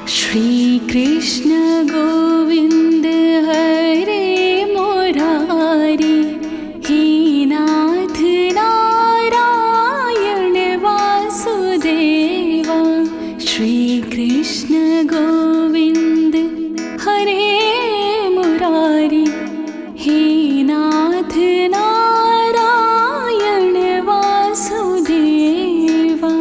श्री कृष्ण गोविंद हरे मुरारी, हे नाथ नारायण वासुदेवा। श्री कृष्ण गोविंद हरे मुरारी, हे नाथ नारायण वासुदेवा।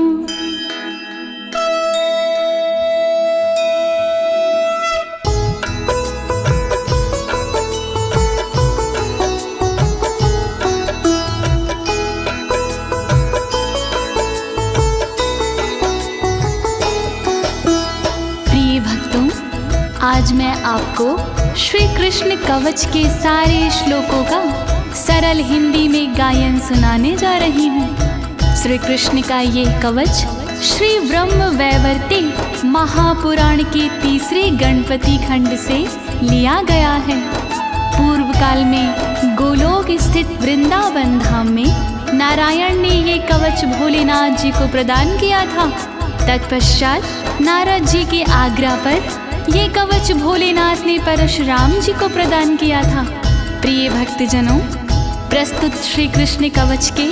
आज मैं आपको श्री कृष्ण कवच के सारे श्लोकों का सरल हिंदी में गायन सुनाने जा रही हूँ। श्री कृष्ण का ये कवच श्री ब्रह्म वैवर्ते महापुराण के तीसरे गणपति खंड से लिया गया है। पूर्व काल में गोलोक स्थित वृंदावन धाम में नारायण ने ये कवच भोलेनाथ जी को प्रदान किया था। तत्पश्चात नारद जी के आज्ञा पर ये कवच भोलेनाथ ने परशुराम जी को प्रदान किया था। प्रिय भक्तजनों, प्रस्तुत श्री कृष्ण कवच के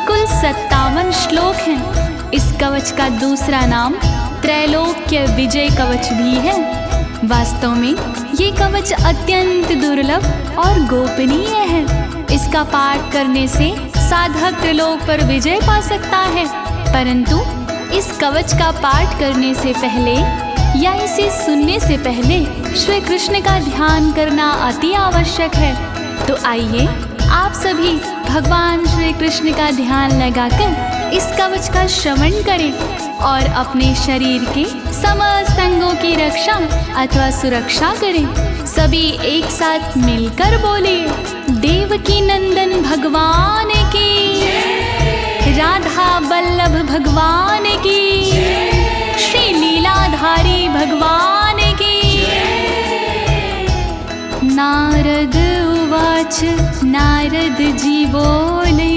कुल 57 श्लोक हैं। इस कवच का दूसरा नाम त्रैलोक्य विजय कवच भी है। वास्तव में ये कवच अत्यंत दुर्लभ और गोपनीय है। इसका पाठ करने से साधक त्रिलोक पर विजय पा सकता है, परंतु इस कवच का पाठ करने से पहले या इसे सुनने से पहले श्री कृष्ण का ध्यान करना अति आवश्यक है। तो आइए आप सभी भगवान श्री कृष्ण का ध्यान लगाकर इस कवच का श्रवण करें और अपने शरीर के समस्त अंगों की रक्षा अथवा सुरक्षा करें। सभी एक साथ मिलकर बोलिए, देवकी नंदन भगवान की, राधा बल्लभ भगवान की, श्री लीलाधारी भगवान की। नारद उवाच, नारद जी बोले,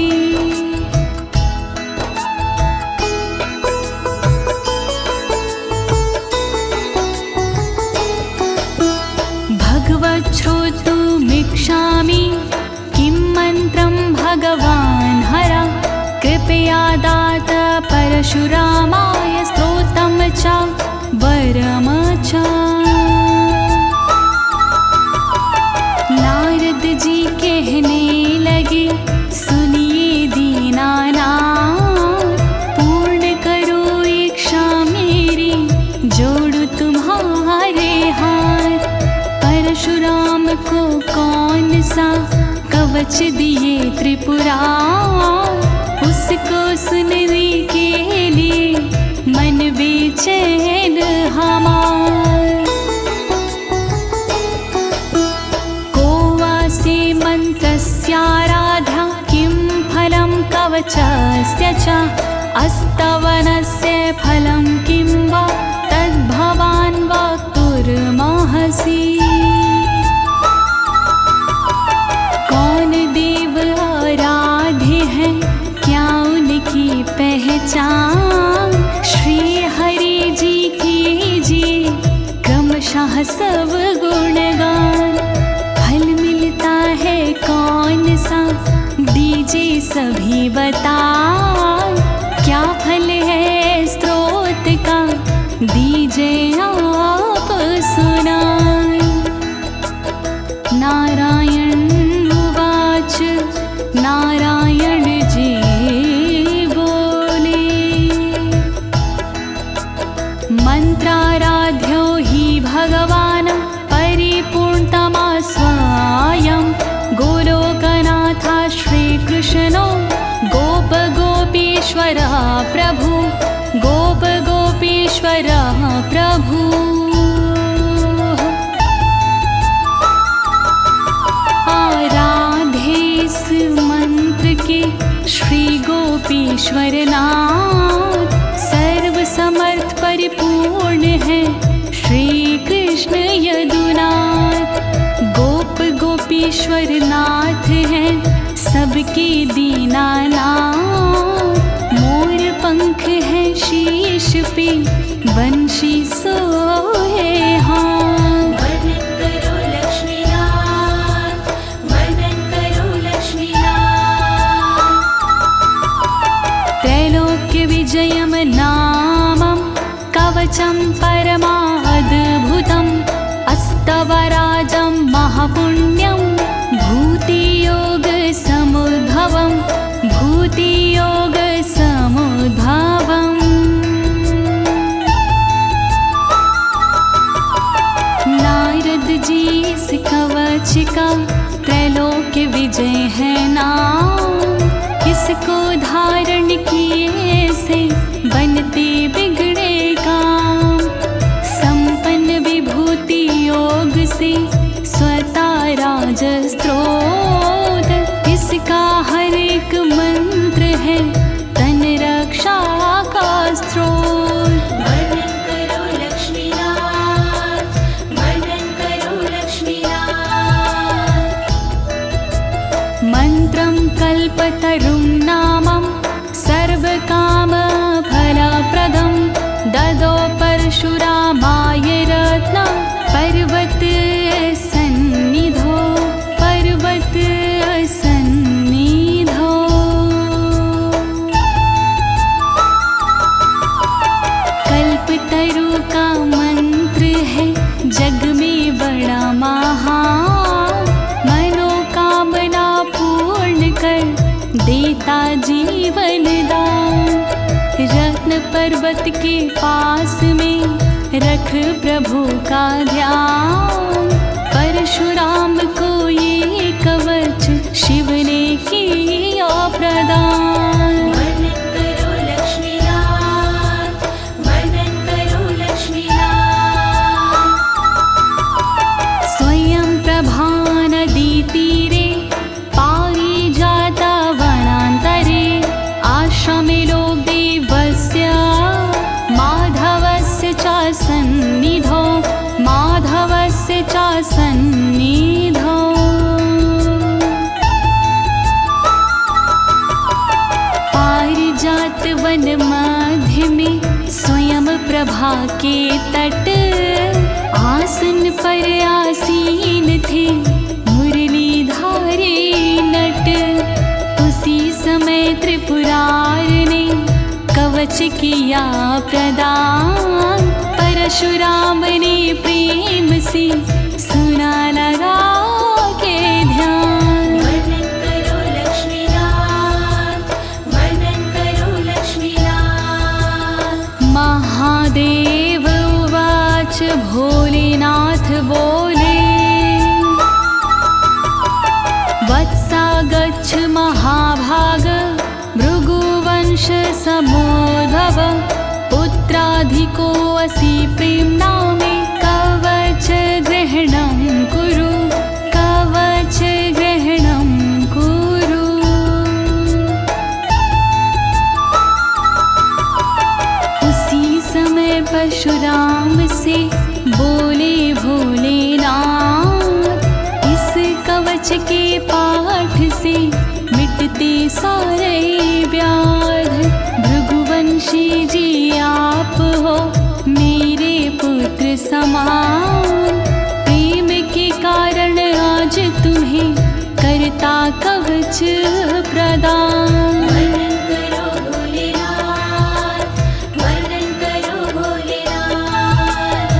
भगवत् श्रोतुमिच्छामि किं मन्त्रं भगवान् हरा, कृपया दात परशुरामाय स्तोत्रं च वरं च। नारद जी कहने लगे, सुनिए दीनानाथ, पूर्ण करो इच्छा मेरी, जोड़ू तुम्हारे हाथ। परशुराम को कौन सा कवच दिए त्रिपुरारी, उसको सुनने के लिए मन बेचैन हमार। कोवासे मंत्रस्याराध्या, किं फलं कवचस्य च, अस्तवनस्य फलं किं वा, तद्भवान् वक्तुर्मर्हसि। कौन देव आराध्य है, क्या उनकी पहचान, श्री हरि जी कीजिए क्रमशः सब गुणगान। फल मिलता है कौन सा, दीजिए सभी बता, क्या फल है स्रोत का, दीजिए आप सुनाए। नारायण उवाच, नारायण जी बोले, मंत्राराध्यो हि भगवान् परिपूर्णतमा स्वयं, गोलोकनाथ श्रीकृष्णो गोप गोपीश्वर प्रभु, गोप गोपीश्वर प्रभु। आराधे इस मंत्र के श्री गोपीश्वर नाथ, सर्व समर्थ परिपूर्ण है श्री कृष्ण यदुनाथ। गोप गोपीश्वर नाथ है सबके दीनानाथ, मोर पंख है शीश पे बंशी सोए कवचं परमाद्भुतम् अस्तवराजं महापुण्यं भूतियोगसमुद्भवम् भूतियोगसमुद्भवम्। नारद जी इस कवच का त्रैलोक्य विजय है नाम। इसको धारण किए से बनते बिगड़े काम। संपन्न विभूति योग से स्वता राज स्त्रोत। इसका हर एक मंत्र है तन रक्षा का स्त्रोत। वर्णन करो लक्ष्मीनाथ, वर्णन करो लक्ष्मीनाथ। मंत्रं कल्पतरुं नामं सर्वकामफलप्रदं ददौ परशुरामाय रत्नं पर्वत सन्निधौ पर्वत सन्निधौ। कल्पतरु का मंत्र है जग में बड़ा महान। मनोकामना पूर्ण कर देता जीवन दान। रत्न पर्वत के पास में रख प्रभु का ध्यान। परशुराम को ये कवच शिव ने किया प्रदान। वर्णन करो लक्ष्मीनाथ, वर्णन करो लक्ष्मीनाथ। स्वयं प्रभा नदी तीरे पारिजाता वनान्तरे आश्रमे लोक देवस्य माधवस्य च सन्निधौ माधवस्य च सन्निधौ। पारिजात वन मध्य में स्वयं प्रभा के तट आसन पर आसीन थे मुरलीधारी नट। उसी समय त्रिपुरार ने कवच किया प्रदान। परशुराम ने प्रेम से सुना लगा के ध्यान। वर्णन करो लक्ष्मीनाथ, वर्णन करो लक्ष्मीनाथ। महादेव उवाच भोलेनाथ बोले वत्सा गच्छ महाभाग भृगुवंश समोद्भव। पुत्राधिको असि प्रेम्णा मे कवच ग्रहणं कुरु कवच ग्रहणं कुरु। उसी समय परशुराम से बोले भोलेनाथ इस कवच के पाठ से मिटते सारे व्याध। भृगुवंशी जी आप हो मेरे पुत्र समान। प्रेम के कारण आज तुम्हें करता कवच प्रदान। वर्णन करो भोलेनाथ, वर्णन करो भोलेनाथ।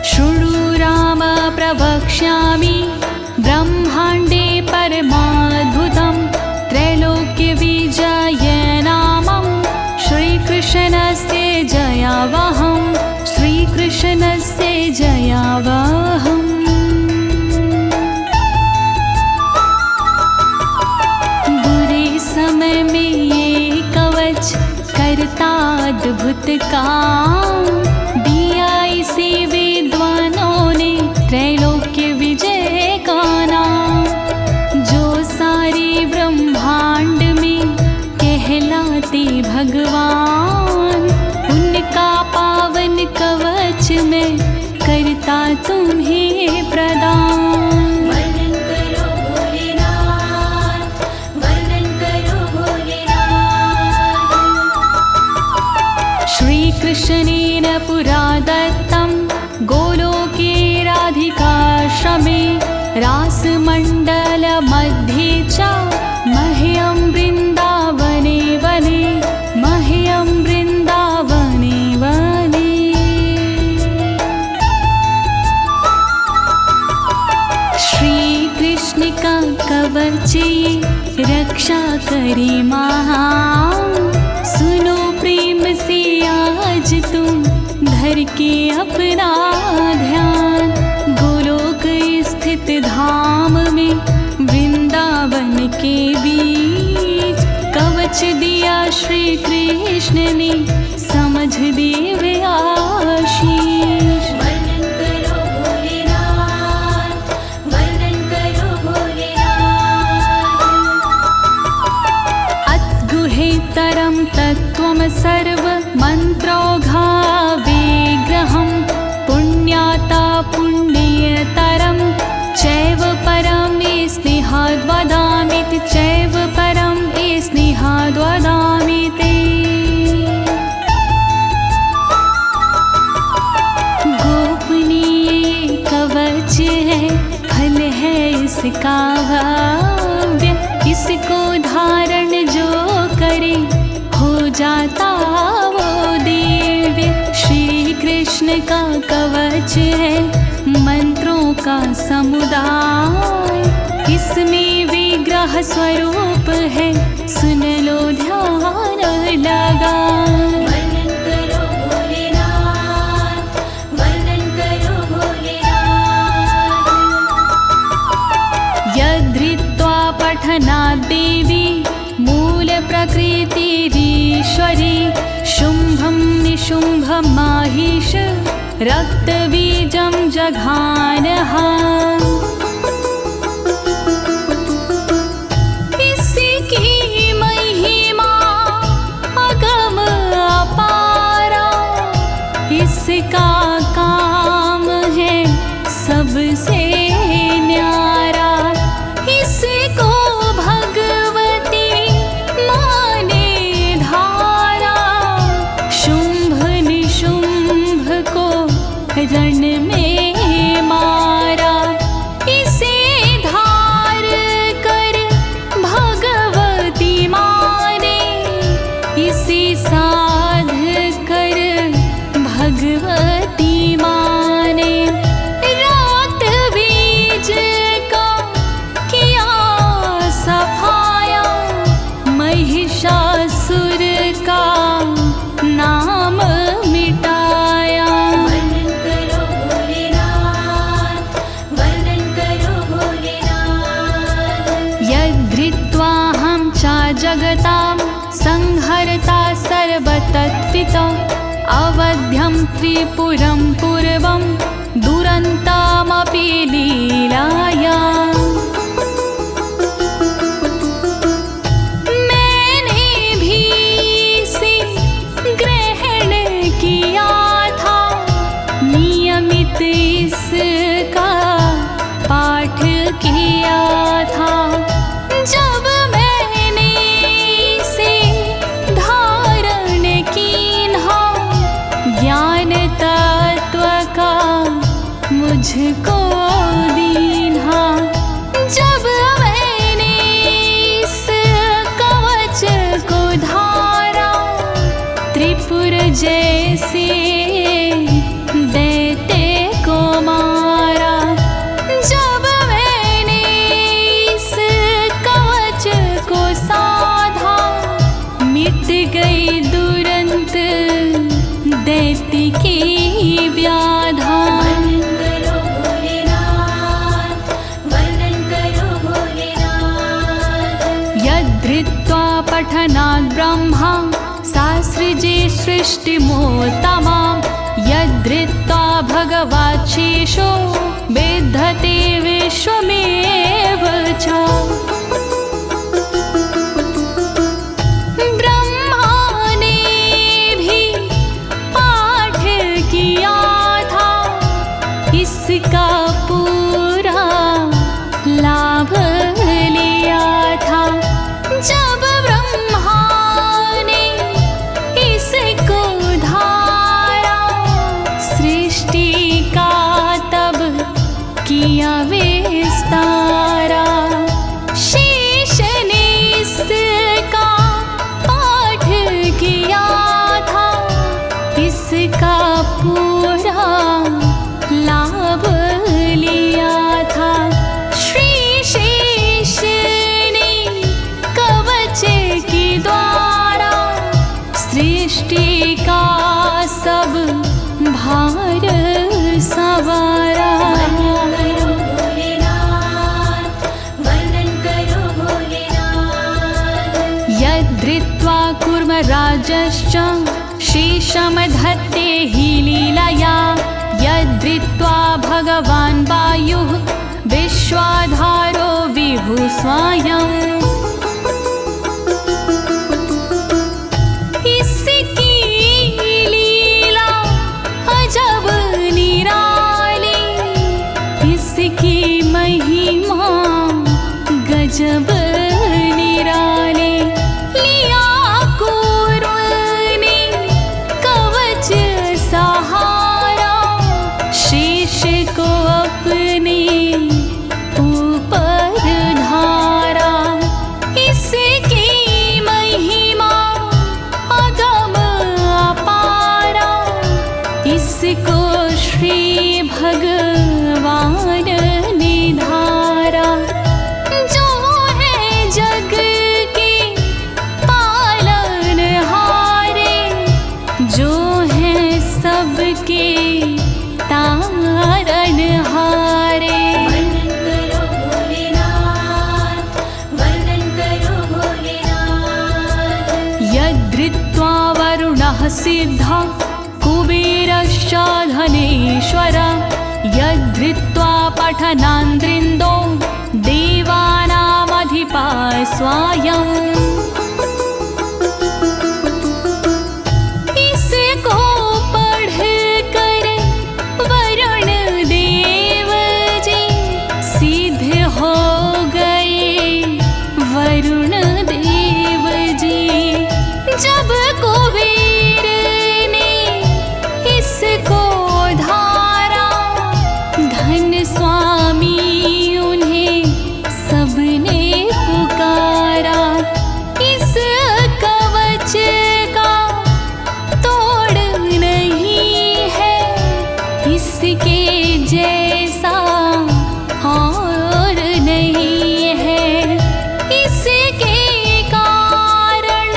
शृणु राम प्रवक्ष्यामि ब्रह्माण्डे परमाद्भुतं त्रैलोक्य विजय नामं श्रीकृष्णस्य जयावहं श्रीकृष्णस्य जयावहम्। बुरे समय में ये कवच करता अद्भुत काम। दिया इसे विद्वानों ने त्रैलोक्य विजय का नाम। जो सारे ब्रह्मांड में कहलाते भगवान उनका पावन कवच में करता तुम्हें प्रदान। वर्णन करो भोलेनाथ, वर्णन करो भोलेनाथ। श्री कृष्णेन पुरा दत्तं गोलोके राधिकाश्रमे रासमण्डल मध्ये च मह्यं वृन्दावने वने मह्यं वृन्दावने वने। यहाँ सुनो प्रेम से आज तुम धर के अपना ध्यान। गोलोक स्थित धाम में वृंदावन के बीच कवच दिया श्री कृष्ण ने समझ दिव्य आशीष। वर्णन करो भोलेनाथ, वर्णन करो भोलेनाथ। अद्गुहेतरं तत्त्वं सर्व मन्त्रौघा विग्रहं पुण्याता पुण्यतरं चैव परं स्नेहाद् वदामि ते चैव परं स्नेहाद् वदामि ते। गोपनीय कवच है फल है इसका भव्य, इसको धारण जो करे हो जाता वो दिव्य। श्री कृष्ण का कवच है मंत्रों का समुदाय, इसमें विग्रह स्वरूप है सुन लो ध्यान लगा। वर्णन करो भोलेनाथ, वर्णन करो भोलेनाथ। यद्धृत्वा पठनात् देवी मूल प्रकृतिरीश्वरी शुम्भं निशुम्भं माहिष रक्तबीजं जघानः। इसकी महिमा अगम अपारा, इसका काम है सबसे न्यारा। इसको भगवती माने धारा, शुंभ निशुंभ को रण में मारा। इसे धार कर भगवती माने, इसे साध कर भगवती माने। रात बीज का किया सफाया, महिषासुर का नाम मिटाया। वर्णन करो भोलेनाथ, वर्णन करो भोलेनाथ। यद्धृत्वाहं च जगतां संहर्ता सर्वतत्त्विता, अवध्यं त्रिपुरं पूर्वं दुरन्तामपि लीलाया। मैंने भी इसे ग्रहण किया था, नियमित इसका पाठ किया था। जब मैंने इसे धारण कीन्हा, ज्ञान तत्व का मुझको दीन्हा। जब मैंने इस कवच को धारा, त्रिपुर जैसे दैत्य को मारा। जब मैंने इस कवच को साधा, मिट गई दुरंत दैत्य की व्याधा। वर्णन करो भोलेनाथ, वर्णन करो भोलेनाथ। यद्धृत्वा पठनात् ब्रह्मा शास्त्रिजे सृष्टिमोत्तमां, यद्धृत्वा भगवाच्छेषो विद्धते विश्वमेव च। ब्रह्मा ने भी पाठ किया था, इसका पूरा लाभ लिया था। जब ब्रह्मा ने इसको धारा, सृष्टि का तब किया विस्तारा। यद्धृत्वा कूर्मराजश्च शेषं धत्ते हि लीलया यद्धृत्वा भगवान् वायुः विश्वाधारो विभुः स्वयम् इसकी लीला अजब निराली इसकी महिमा गजब निराली लिया कूर्म ने कवच सहारा शेष को अपने ऊपर धारा इसकी महिमा अगम अपारा इसको श्री भगवान ने धारा जो है जग के पालनहारे जो है सबके तारणहारे वर्णन करो भोलेनाथ वर्णन करो भोलेनाथ यद्धृत्वा वरुणः सिद्धः कुबेरश्च धनेश्वर यद्धृत्वा पठनान्द्रिन्दो देवानामधिपा स्वयम् इसको पढ़ कर वरुण देव जी सिद्ध हो गए वरुण देव जी जब कुबेर ने इसको धारा धन स्वामी उन्हें सबने पुकारा इस कवच का तोड़ नहीं है इसके जैसा और नहीं है इसके कारण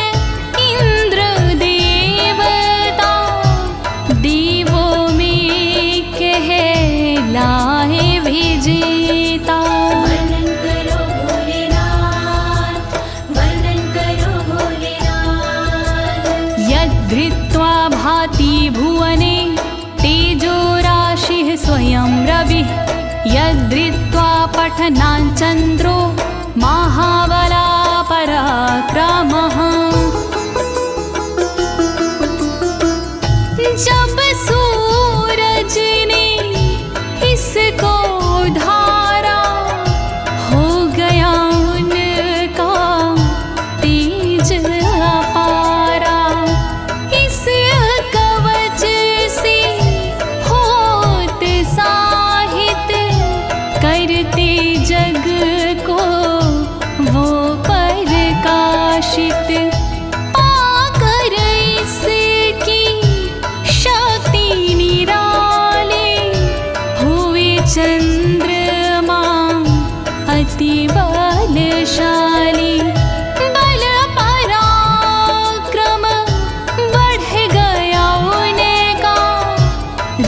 इंद्र देवता देवों में कहलाए विजेता वर्णन करो भोलेनाथ वर्णन करो भोलेनाथ यद्धृत्वा भाति भुवने तेजो राशिः स्वयं रविः यद्धृत्वा पठनान् चन्द्रो महाबला पराक्रमः जब सूरज ने इसको धारा हो गया उनका तेज अपारा इस कवच से होते साहित करते जग को वो प्रकाशित पाकर इसकी शक्ति निराले हुए चंद्रमा अति बलशाली बल पराक्रम बढ़ गया उनका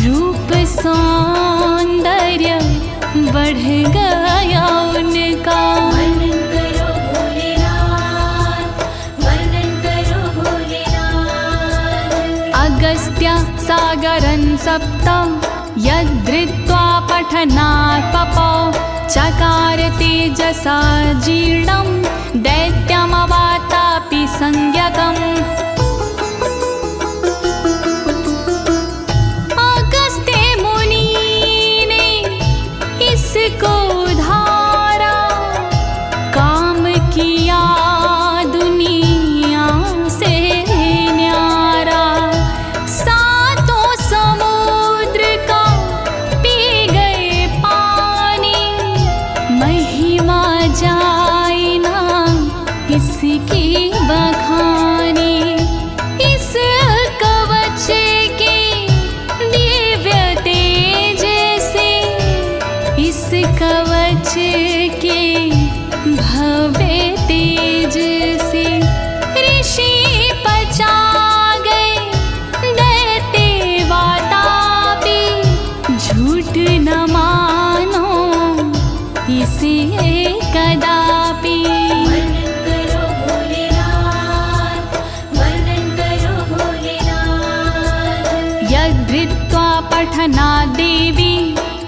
रूप सौंदर्य बढ़ गया उनका वर्णन करो भोलेनाथ वर्णन करो भोलेनाथ अगस्त्य सागरं सप्त यद्धृत्वा पठनात् पपौ चकार तेजसा जीर्णं दैत्यमवातापि संज्ञकम् अगस्त्य मुनि ने इसको धारा काम किया दुनिया से न्यारा सातों समुद्र का पी गए पानी महिमा जाए ना इसकी बखानी पठनात् देवी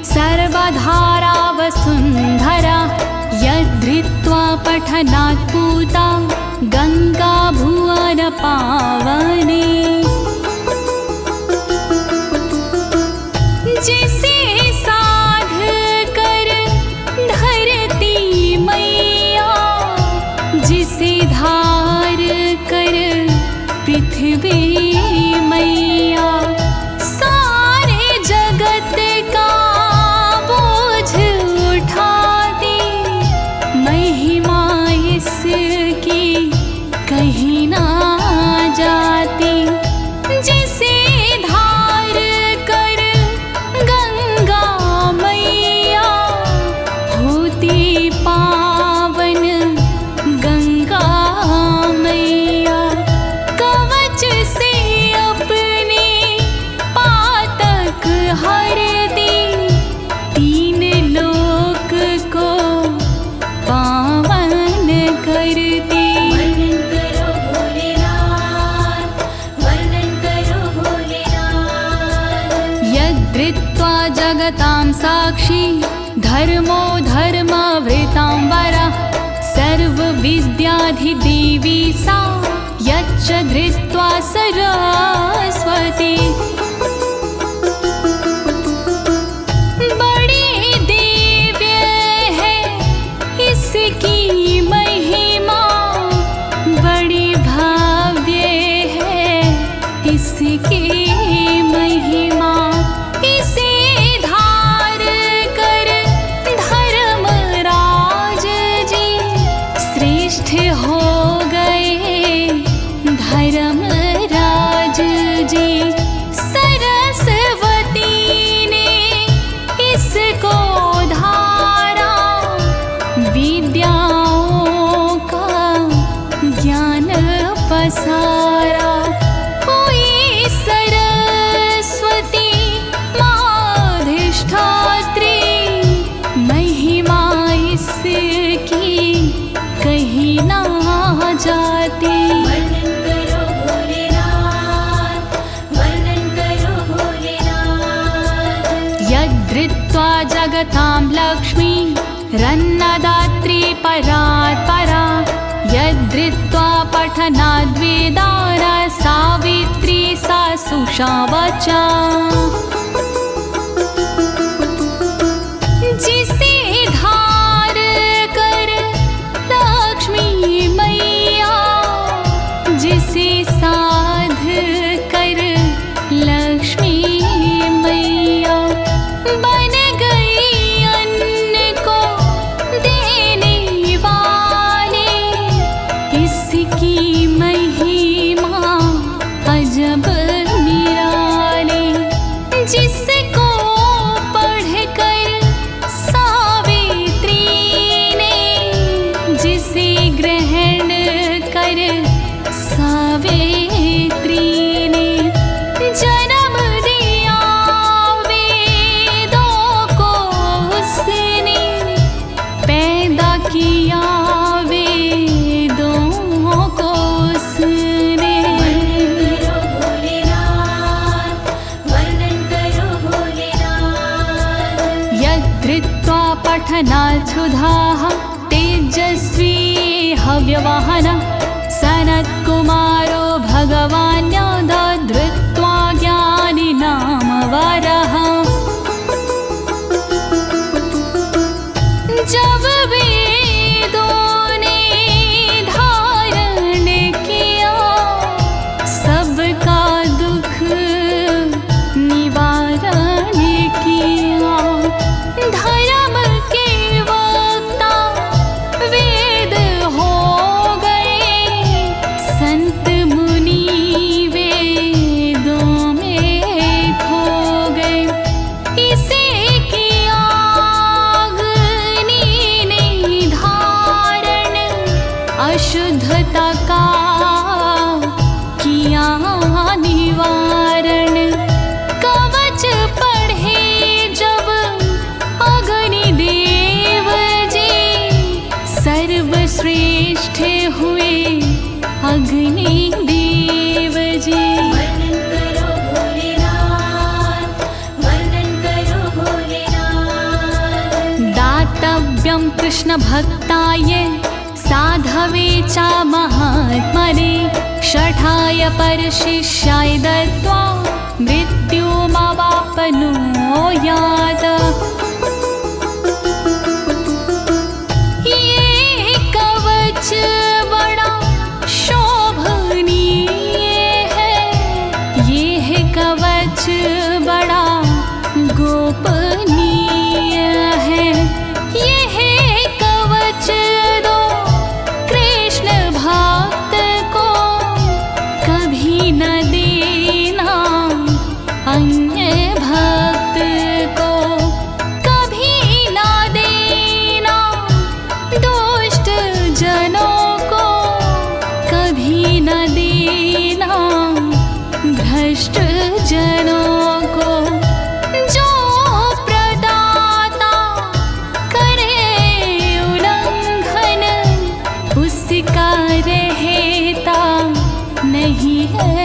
सर्वधारा वसुन्धरा यद्धृत्वा पठनात् पूता गंगा भुवन पावने। जिसे साध कर धरती मैया, जिसे धार कर पृथ्वी मैया, सारे जगत का बोझ उठाती, महिमा इसकी कहीं ना जाती। जिसे धार कर गंगा मैया, होती पावन गंगा मैया, कवच से अपने पातक हरती, तीन लोक को पावन करती। वर्णन करो भोलेनाथ, वर्णन करो भोलेनाथ। यद्धृत्वा जगतां साक्षी धर्मो धर्मवृतांबरा, सर्वविद्याधिदेवी सा यच्च धृत्वा सरस्वती। बड़ी दिव्य है इसकी महिमा, बड़ी भव्य है इसकी महिमा। इसे धार कर धर्मराज जी श्रेष्ठ हो गए धर्मराज जी। सरस्वती ने इसको धारा, विद्याओं का ज्ञान पसारा। हुई सरस्वती माधिष्ठात्री, महिमा इसकी कहीं ना जाती। वर्णन करो भोलेनाथ, वर्णन करो भोलेनाथ। यद्धृत्वा जगतां लक्ष्मी रन्नदात्री परात्परा, यद्धृत्वा पठनाद् वेदान् सावित्री सा सुषावचा। जिसे धार कर लक्ष्मी मैया, जिसे साध कर लक्ष्मी मैया, बन गई अन्न को देने वाले, इसकी महिमा अजब निराली। जिसको पढ़कर सावित्री ने, जिसे ग्रहण कर सावित्री ने, जन्म दिया वेदों को उसने, पैदा किया वेदों को उसने। वर्णन करो भोलेनाथ, वर्णन करो भोलेनाथ। यद्धृत्वा पठनात् सुधाः तेजस्वी हव्यवाहन, सनत्कुमारो भगवान् दधृत्वा ज्ञानिनाम वरः। जब वेदों ने धारण किया, सबका दुख निवारण किया। धर्म के वक्ता वेद हो गए, संत मुनि वेदों में खो गए। इसे किया अग्नि ने धारण, अशुद्धता का किया निवारण। कवच पढ़े जब अग्निदेव जी, सर्वश्रेष्ठ हुए अग्निदेव कृष्ण भक्ताय साधवे च महात्मने शठाय परशिष्याय दत्त्वा मृत्युमवाप्नुयात्। ये कवच बड़ा शोभनीय है, ये है कवच बड़ा गोपनीय है। ये है कवच दो कृष्ण भक्त को कभी न देना, अन्य भक्त को कभी न देना, दुष्ट जनों को कभी न देना, भ्रष्ट जनों को। जो प्रदाता करे उल्लंघन, उसका रहता नहीं है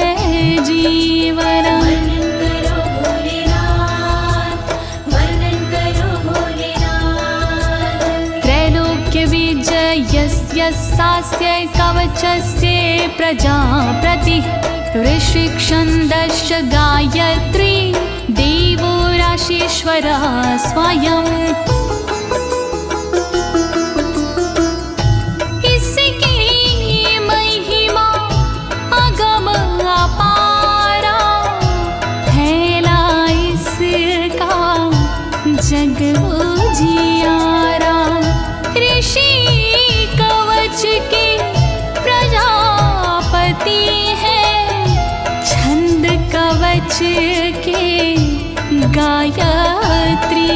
जीवन। वर्णन करो भोलेनाथ, वर्णन करो भोलेनाथ। त्रैलोक्य विजयस्य सास्य कवचस्य प्रजाप्रति ऋषिक्षन्दश्च गायत्री देवो राशीश्वरः स्वयं। इसकी महिमा अगम अपारा, फैला इसका जग उजियारा। ऋषि कवच के प्रजापति हैं, छंद कवच के गायत्री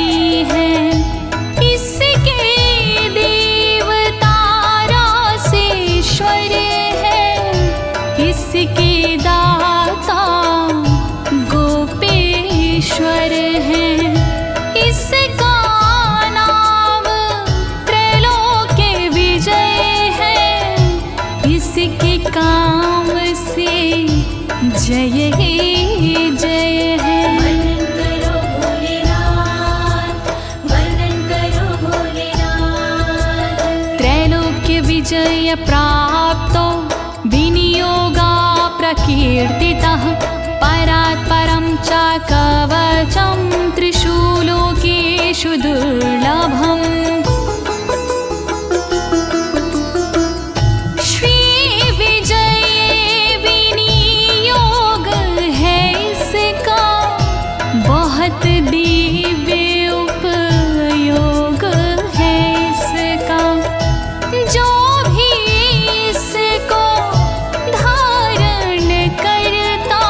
हैं। इसके देवता रासेश्वर हैं, इसके दाता गोपेश्वर हैं। इसका नाम त्रैलोक्य विजय है, इसके काम से जय ही जय है। वर्णन करो भोलेनाथ, वर्णन करो भोलेनाथ। त्रैलोक्य विजय प्राप्तो विनियोगा प्रकीर्तितः परात् परं च कवचं त्रिषु लोकेषु दुर्लभम्। श्री विजय विनियोग है इसका, बहुत दिव्य उपयोग है इसका। जो भी इसको धारण करता,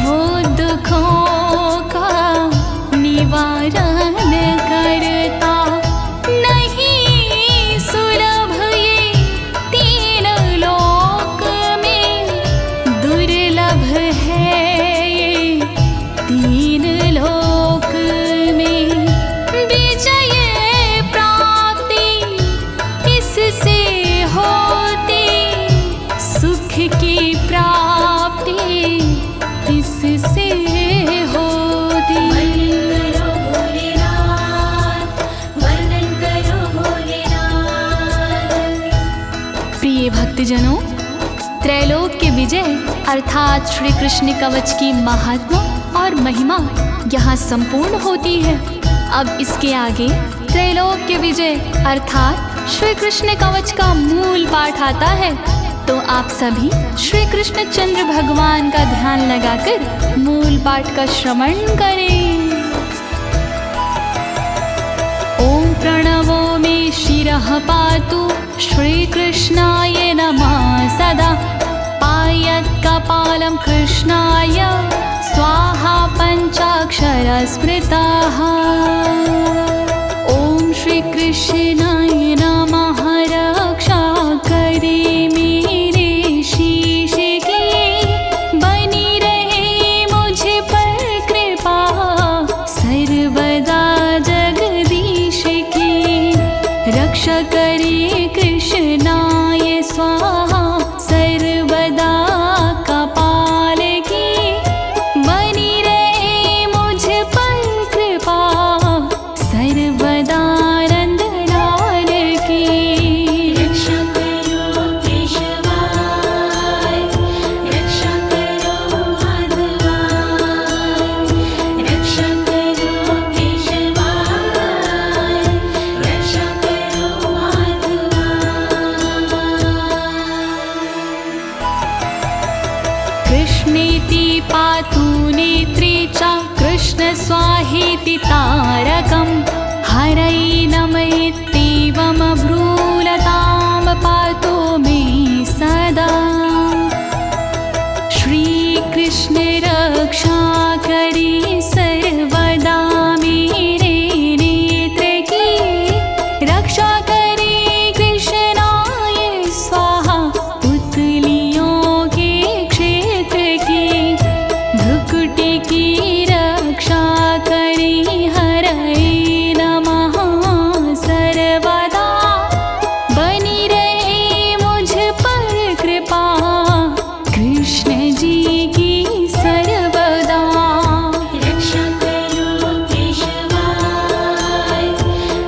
वो दुखों का निवारण करता। नहीं सुलभ ये तीन लोक में, दुर्लभ है ये तीन लोक में। विजय प्राप्ति इससे होती, सुख की प्राप्ति इससे होती। वर्णन करो भोलेनाथ, वर्णन करो भोलेनाथ। प्रिय भक्तजनों, त्रैलोक्य विजय अर्थात श्री कृष्ण कवच की महात्मा और महिमा यहाँ संपूर्ण होती है। अब इसके आगे त्रैलोक्य विजय अर्थात श्री कृष्ण कवच का मूल पाठ आता है। तो आप सभी श्री कृष्ण चंद्र भगवान का ध्यान लगाकर मूल पाठ का श्रवण करें। ओम प्रणवो मे शिरः पातु श्रीकृष्णाय नमः सदा। पायत् कपालं कृष्णाय स्वाहा पञ्चाक्षर स्मृताः। ओम श्री कृष्णाय नमः रक्षा करे मेरे शीश की, बनी रहे मुझ पर कृपा सर्वदा जगदीश की। रक्षा करे कृष्णाय स्वाहा सर्वदा कपाल की, बनी रहे मुझ पर कृपा सर्वदा नंदना। कृष्णेति पातु नेत्रे च कृष्ण स्वाहेति तारकं हरै नमयेत्येवमब्रूलतां पातु मे सदा। श्रीकृष्ण रक्षा करी सर्वदा मेरे नेत्र की, रक्षा करे कृष्णाय स्वाहा पुतलियों के क्षेत्र की। भ्रुकुटी की रक्षा करे हरै नमः सर्वदा, बनी रहे मुझ पर कृपा कृष्ण जी की सर्वदा। रक्षा करो केशवाय,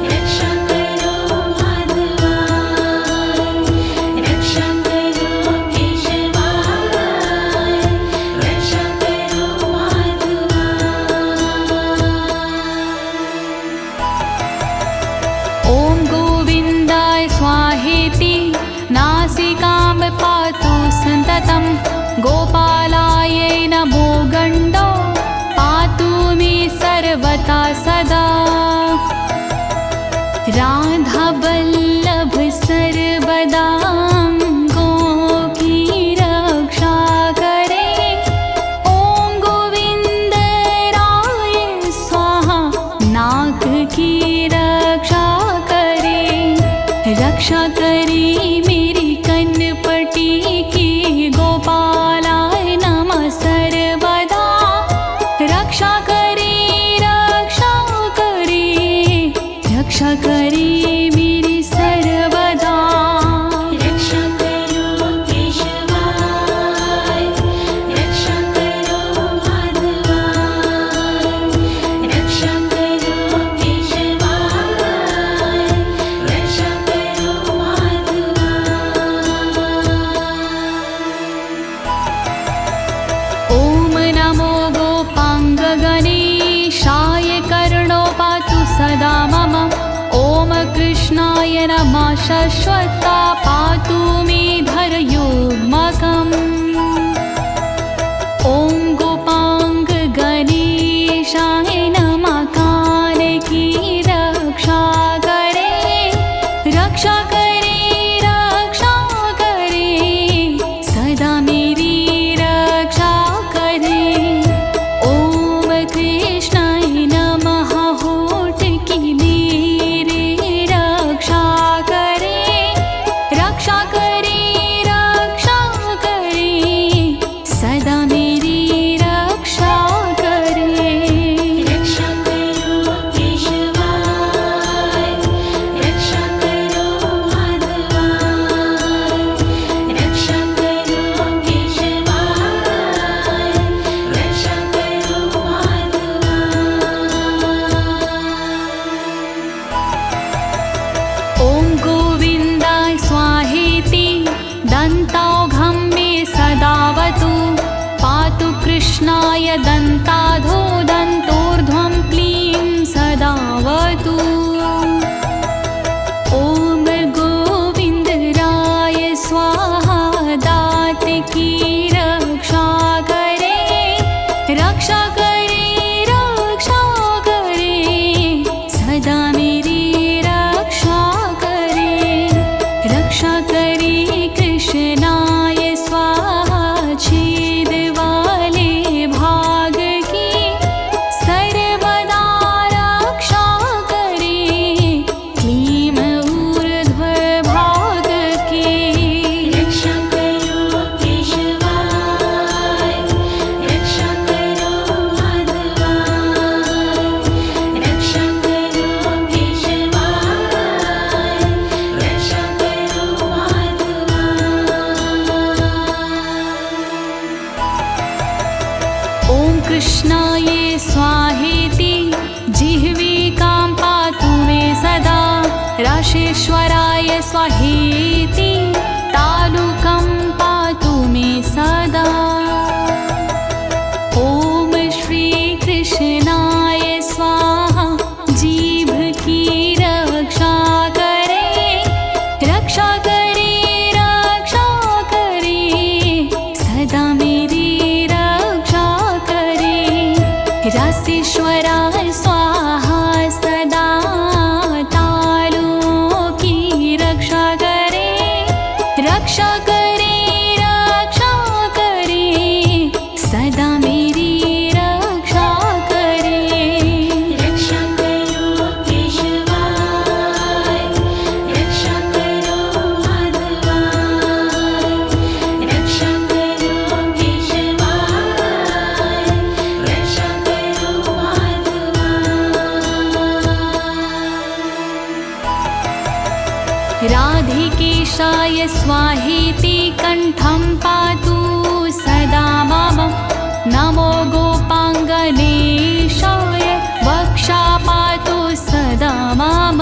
रक्षा करो माधवाय, रक्षा करो केशवाय, रक्षा करो माधवाय। ॐ गोविन्दाय स्वाहेति नासिकां पातु सन्ततं, गोपालाय नमो गण्डो पातु मे सर्वथा सदा। राधावल्लभ सर्वदा अंगों की रक्षा करे, ॐ गोविन्द राय स्वाहा नाक की रक्षा करे। रक्षा करे मेरी कनपटी की, गोपालाय नमः सर्वदा। रक्षा करे, रक्षा करे, रक्षा करे मेरी सर्वदा। रक्षा करो केशवाय, रक्षा करो माधवाय, रक्षा करो केशवाय, रक्षा करो माधवाय। ॐ नमो गोपाङ्गगणेशाय कर्णो पातु सदा मम। ॐ कृष्णाय नमः शाश्वता पातु मे धरयोर्मकम्। ॐ गोपाङ्गगणेशाय नमः काल की रक्षा करे, रक्षा करे, रक्षा करे, सदा मेरी रक्षा करे। ॐ कृष्णाय नमः होठ की मेरी रक्षा करे, रक्षा करे, रक्षा करे, सदा मेरी रक्षा करे। रक्षा करो केशवाय, रक्षा करो माधवाय, रक्षा करो केशवाय, रक्षा करो माधवाय। ॐ गोविन्दाय स्वाहेति दन्तौघं मे सदावतु, पातु कृष्णाय दन्ताधो दन्तोर्ध्वं क्लीं सदावतु। ॐ गोविन्दराय स्वाहा दात की रक्षा करे, रक्षा करे, रक्षा करे, सदा मेरी रक्षा करे। रक्षा करे कृष्णाय स्वाहा छेद वाले भाग की, सर्वदा रक्षा करे क्लीं ऊर्ध्व भाग की। रक्षा करो केशवाय, रक्षा करो माधवाय, रक्षा करो केशवाय, रक्षा करो माधवाय। ॐ कृष्णाय स्वाहेति जिह्विकां पातु मे सदा, राशेश्वराय स्वाहेति तालुकं पातु मे सदा। ॐ श्रीकृष्णाय स्वाहा जीभ की रक्षा करे, रक्षा करे, रक्षा करे, सदा मेरी रसीश्वरा स्वाहा सदा तारों की रक्षा करे, रक्षा करे, रक्षा करे, सदा मेरी रक्षा करे। रक्षा करो केशवाय, रक्षा करो माधवाय, रक्षा करो केशवाय, रक्षा करो माधवाय। राधिकेशाय स्वाहेति कण्ठं पातु सदा मम, नमो गोपाङ्गनेशाय वक्षा पातु सदा मम।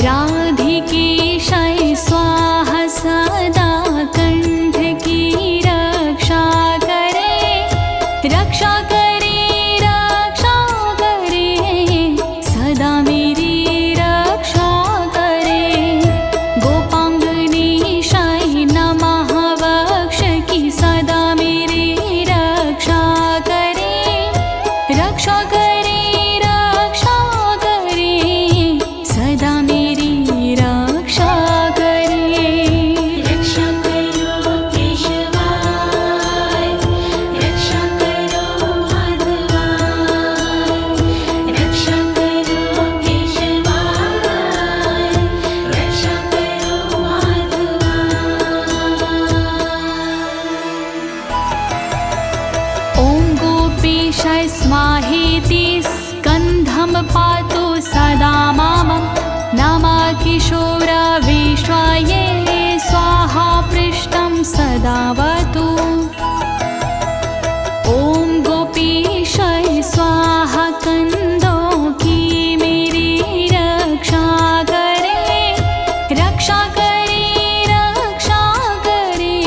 राधिकेशाय स्वाहा सदा कंठ की रक्षा करे, रक्षा करे, रक्षा करे, सदा मेरी रक्षा करे। गोपांगनेशाय नमः वक्ष की सदा मेरी रक्षा करे, रक्षा करे, रक्षा करे, सदा मेरी रक्षा करे। रक्षा करो केशवाय, रक्षा करो माधवाय, रक्षा करो केशवाय, रक्षा करो माधवाय। ॐ गोपीशाय स्वाहेति स्कन्धं पातु सदा मम, नमः किशोरविश्वाय स्वाहा पृष्ठं सदावतु। ॐ गोपीशाय स्वाहा कंदों की मेरी रक्षा करे, रक्षा करे, रक्षा करे,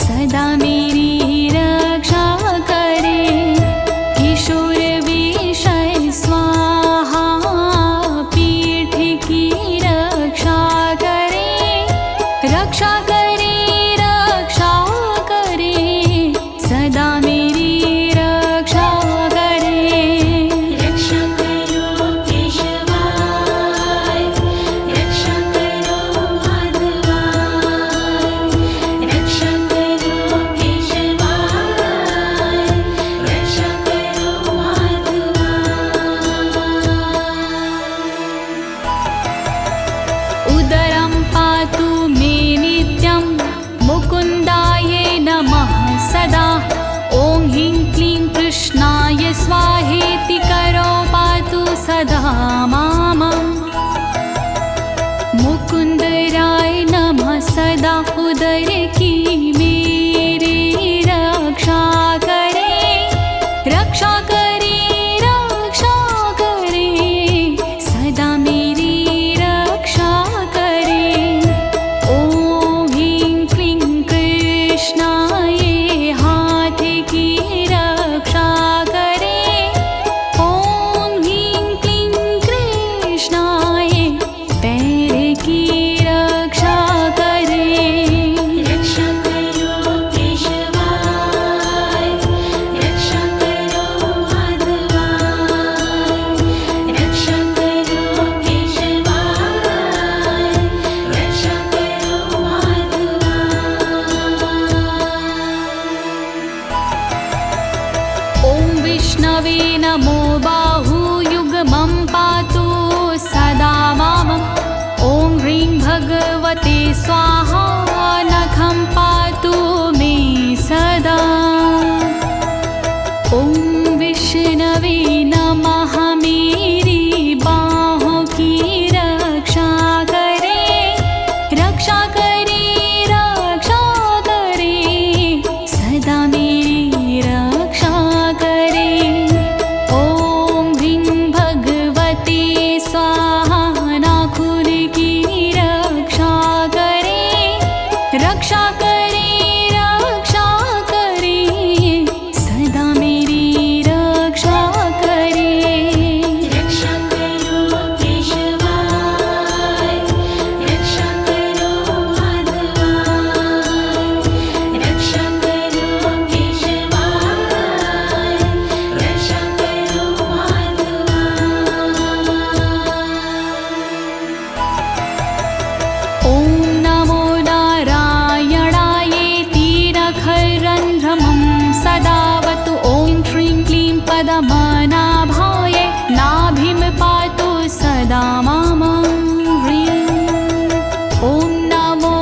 सदा मेरी रक्षा करे। किशोर विषय स्वाहा पीठ की रक्षा करे, रक्षा करे, रक्षा करे, सदा मेरी रक्षा करे। रक्षा करो केशवाय, रक्षा करो माधवाय, रक्षा करो केशवाय, रक्षा करो माधवाय। उदरं पातु मे नित्यं मुकुन्दाय नमः सदा। ॐ ह्रीं क्लीं कृष्णाय स्वाहेति करो पातु सदा माम। मुकुन्दराय नमः सदा उदर की मेरी रक्षा करे, रक्षा करे, रक्षा करे, सदा मेरी रक्षा करे। ॐ ह्रीं क्लीं कृष्णाय हाथ की रक्षा करे, ॐ ह्रीं क्लीं कृष्णाय पैर की रक्षा करे। रक्षा करो केशवाय, रक्षा करो माधवाय, रक्षा करो केशवाय, रक्षा करो माधवाय। ॐ विष्णवे नमो बाहुयुग्मं पातु सदा मम। ॐ ह्रीं भगवते स्वाहा नखं पातु मे सदा। ॐ विष्णवे नमः मेरी बाहों की रक्षा करे, रक्षा करे, रक्षा करे, सदा मेरी रक्षा करे। ॐ पदमनाभाय नाभिं पातु सदा मम ह्रीं। ॐ नमो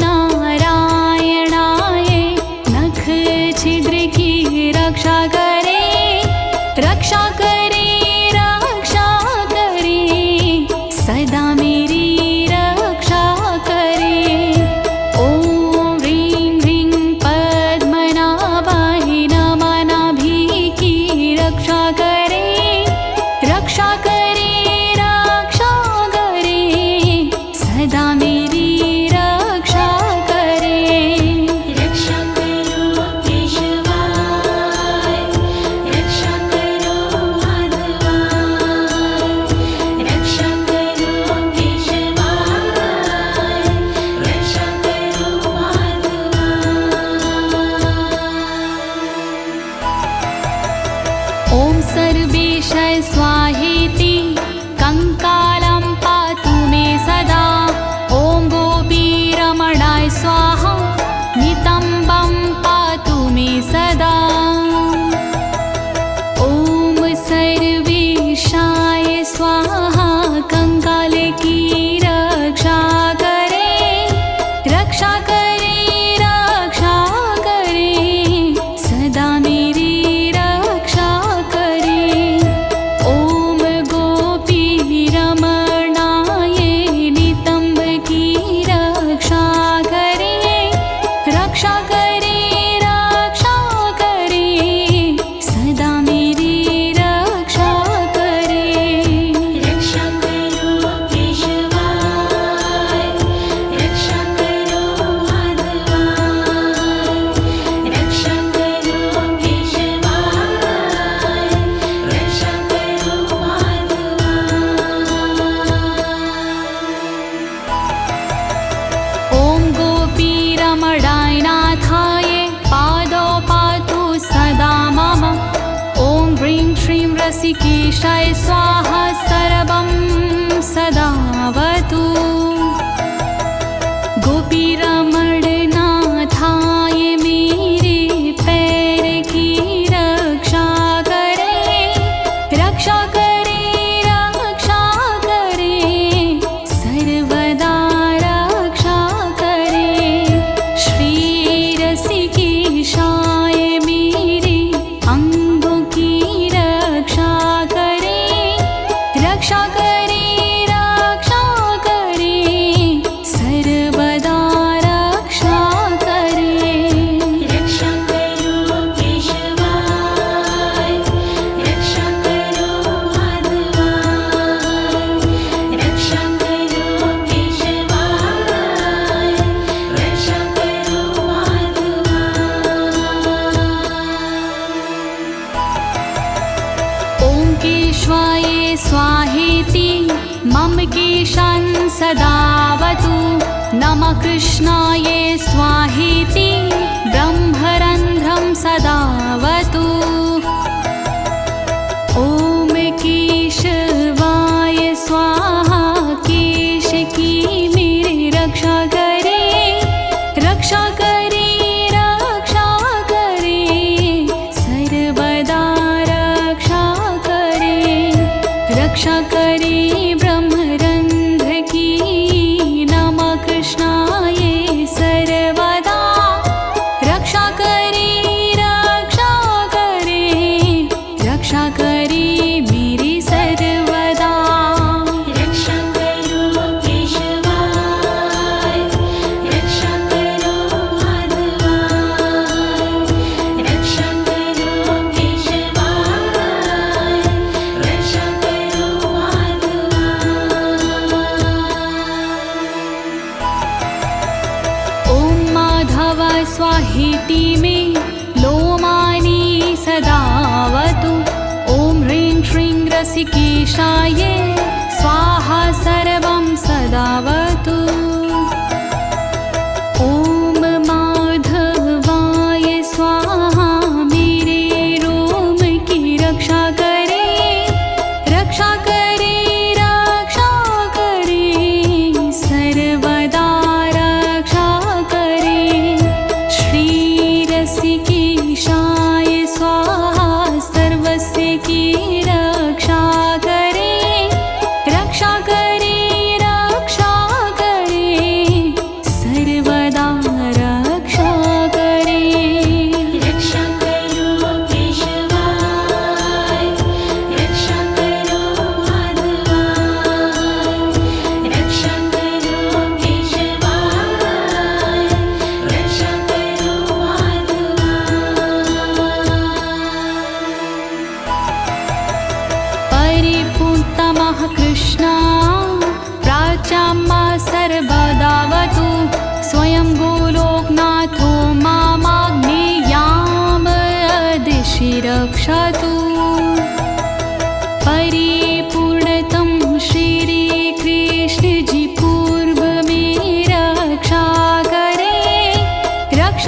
नारायणाय नख छिद्र की रक्षा करे, रक्षा करे, रक्षा करे, सदा मेरी रक्षा करे। ॐ ह्रीं ह्रीं पद्मनाभाय नमः नाभि की रक्षा करे, रक्षा करे, रक्षा करे, सदा मेरी रक्षा करे। रक्षा करो केशवाय, रक्षा करो माधवाय, रक्षा करो केशवाय, रक्षा करो माधवाय। ॐ सर्वेश स्वाहेति कंकालं पातु मे सदा। ॐ गोपीरमणाय स्वाहा नितम्बं पातु मे सदा। ॐ सर्वेशाय स्वाहा कंकाल की रक्षा करे, रक्षा करे, रक्षा करे, सदा मेरी रक्षा करे। ॐ गोपीरमणाय नितम्ब की रक्षा करे, रक्षा करे, रक्षा करे, सदा मेरी रक्षा करे। रक्षा करो केशवाय, रक्षा करो माधवाय, रक्षा करो केशवाय, रक्षा करो माधवाय। ॐ गोपीरमणाय नाथाय पादौ पातु सदा मम। ॐ ह्रीं श्रीं रसिकेशाय स्वाहा सर्वं सदावतु। गोपीरमणनाथाय मेरे पैर की रक्षा करे, रक्षा करे, रक्षा करे, सर्वदा रक्षा करे। श्री रसिकेशाय मेरे अंगों की रक्षा करे, रक्षा करे, रक्षा करे, सर्वदा रक्षा करे। रक्षा करो केशवाय, रक्षा करो माधवाय, रक्षा करो केशवाय, रक्षा करो माधवाय। ॐ केशवाय स्वाहेति मम केशान् सदावतु। नमः कृष्णाय स्वाहेति ब्रह्मरन्ध्रं सदावतु। ॐ केशवाय स्वाहा केश की मेरी रक्षा करे, रक्षा करे, रक्षा करे, सर्वदा रक्षा करे। रक्षा करे ब्रह्मरंध्र की नमः कृष्णाय सर्वदा। रक्षा करे, रक्षा करे, रक्षा करे मेरी सर्वदा। रक्षा करो केशवाय, रक्षा करो माधवाय, रक्षा करो केशवाय, रक्षा करो माधवाय। ॐ माधव स्वाहेति मे लोमानि सदावतु। ॐ ह्रीं श्रीं रसिकेशाय स्वाहा सर्वं सदावतु। ॐ माधवाय स्वाहा मेरे रोम की रक्षा करे, रक्षा करे, रक्षा करे, सर्वदा रक्षा करे। श्री रसिकेशाय स्वाहा सर्वस्य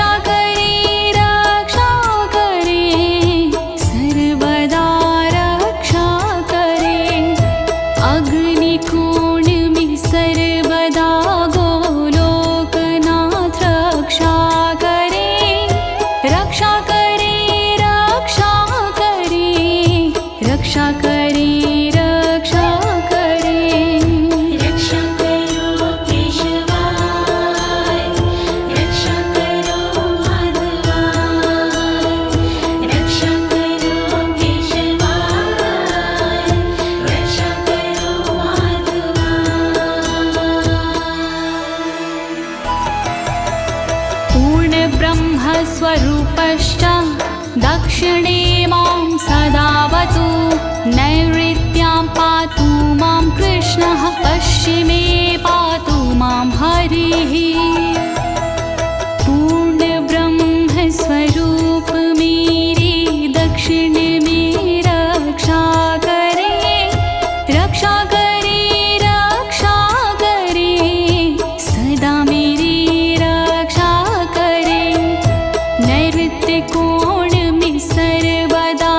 रक्षा करे रक्षा करे सर्वदा रक्षा करे अग्निकोण में सर्वदा गोलोकनाथ रक्षा करे रक्षा करे रक्षा करे रक्षा करे रक्षा करे रक्षा करो केशवाय रक्षा करो माधवाय रक्षा करो केशवाय रक्षा करो माधवाय पूर्ण ब्रह्म स्वरूपश्च दक्षिणे मां सदावतु नैऋत्यां पातु मां कृष्णः पश्चिमे पातु मां हरिः पूर्ण ब्रह्म स्वरूप मेरे दक्षिण में रक्षा करे रक्षा करे रक्षा करे सदा मेरी रक्षा करे नैऋत्य कोण में सर्वदा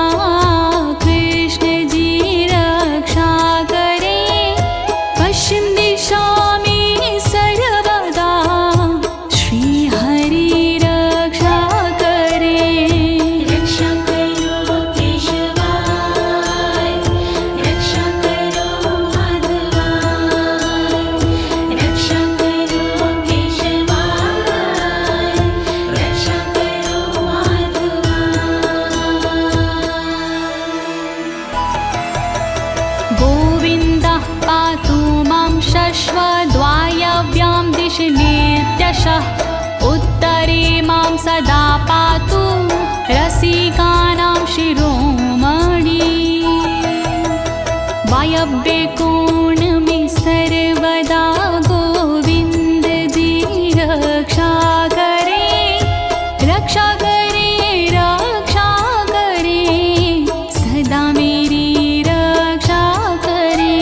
कृष्ण जी रक्षा करे पश्चिम दिशा में सर्वदा श्री हरि रक्षा करे रक्षा करो केशवाय रक्षा करो माधवाय रक्षा करो केशवाय रक्षा करो माधवाय गोविन्दः पातु मां शश्वद्वायव्यां दिशि नित्यशः उत्तरे मां सदा पातु रसिकानां शिरोमणि वायव्ये कोण में सर्वदा गोविन्द जी रक्षा करे रक्षा करे रक्षा करे सदा मेरी रक्षा करे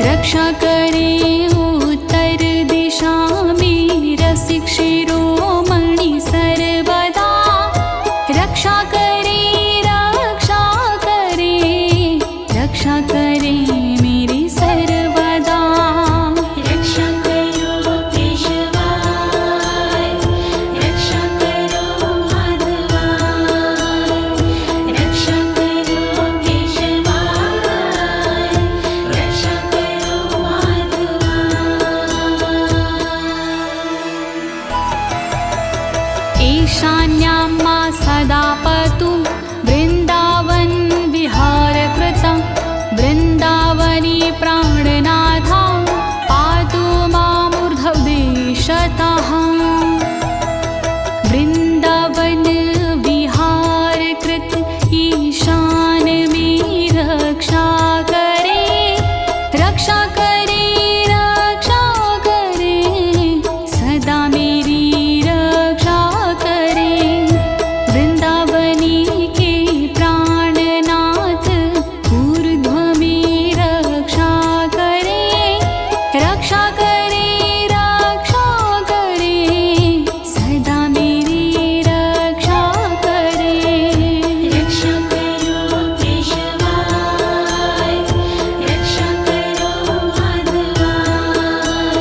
रक्षा करे उत्तर दिशा में रसिक शिरोमणि सर्वदा रक्षा करे रक्षा करे रक्षा करे मेरी सर्वदा रक्षा करो केशवाय रक्षा करो माधवाय रक्षा करो केशवाय रक्षा करो माधवाय ईशान्यां मा सदा पतु वृन्दावन विहारकृतं वृन्दावनी प्राणनाथा पातु मामूर्ध्वदेशतः वृन्दावन विहारकृत ईशान में रक्षा करे रक्षा करे रक्षा करे सदा मेरी रक्षा करे वृंदावनी के प्राणनाथ ऊर्ध्व में रक्षा करे रक्षा करे रक्षा करे सदा मेरी रक्षा करे रक्षा करो केशवाय रक्षा करो माधवाय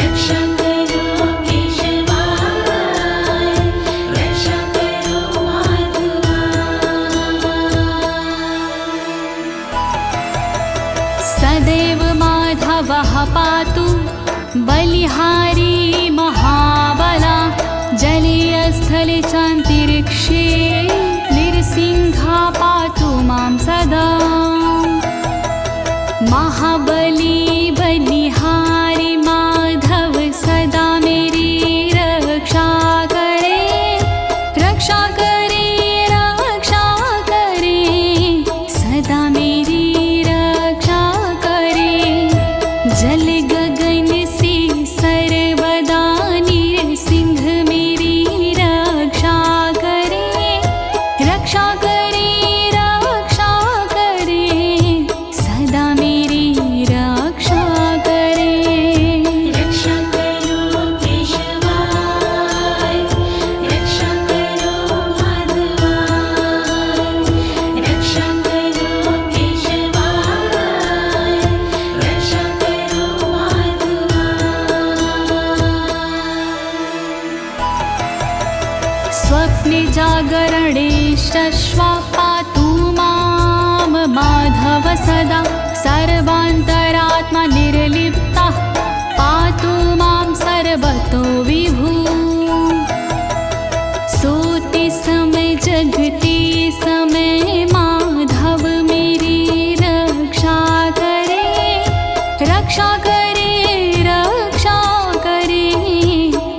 रक्षा करो केशवाय रक्षा करो माधवाय सदैव माधवः पातु बलिहारी महाबला जले स्थले चान्तरिक्षे नृसिंहा पातु मां सदा महाबली बलिहारी माधव सदा मेरी रक्षा करे रक्षा करे रक्षा करे सदा मेरी रक्षा करे जल गगन से सर्वदा नृसिंह मेरी रक्षा करे रक्षा करे रक्षा करे सदा मेरी रक्षा करे स्वप्ने जागरणे शश्वा पातु मां माधव सदा सर्वान्तरात्मा निर्लिप्ता पातु मां सर्वतो विभु सोते समय जगते समय माधव मेरी रक्षा करे रक्षा करे रक्षा करे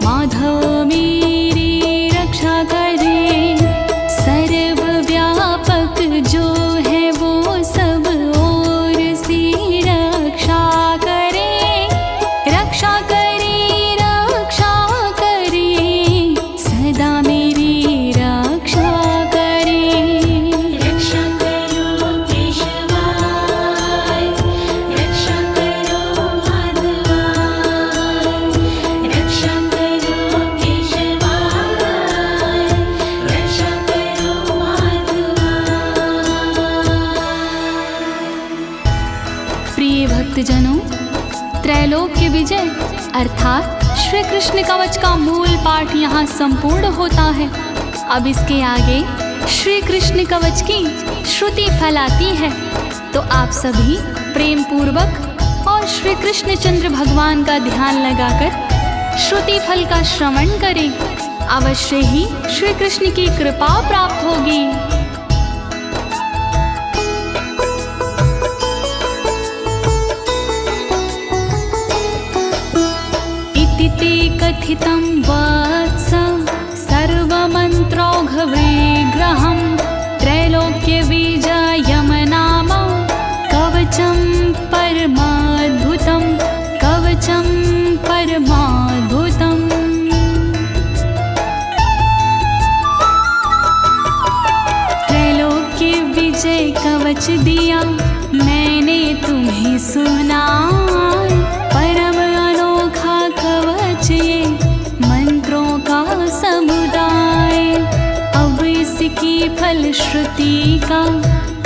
माधव मेरी रक्षा करे सर्वव्यापक जो है वो सब ओर से रक्षा करे रक्षा करे रक्षा करे सदा मेरी रक्षा करे रक्षा करो केशवाय रक्षा करो माधवाय रक्षा करो केशवाय रक्षा करो माधवाय। प्रिय भक्तजनों, त्रैलोक्य विजय अर्थात श्री कृष्ण कवच का मूल पाठ यहाँ संपूर्ण होता है। अब इसके आगे श्री कृष्ण कवच की श्रुति फैलाती है, तो आप सभी प्रेम पूर्वक और श्री कृष्ण चंद्र भगवान का ध्यान लगाकर श्रुति फल का श्रवण करें। अवश्य ही श्री कृष्ण की कृपा प्राप्त होगी। इति ते कथितं वत्स सर्वमन्त्रौघविग्रहं त्रैलोक्यविजयं नाम कवचं परमाद्भुतं कवचं परमाद्भुतम्। त्रैलोक्य विजय कवच दिया मैंने तुम्हें सुना, परम अनोखा कवच ये मंत्रों का समुदाय। अब इसकी फलश्रुति का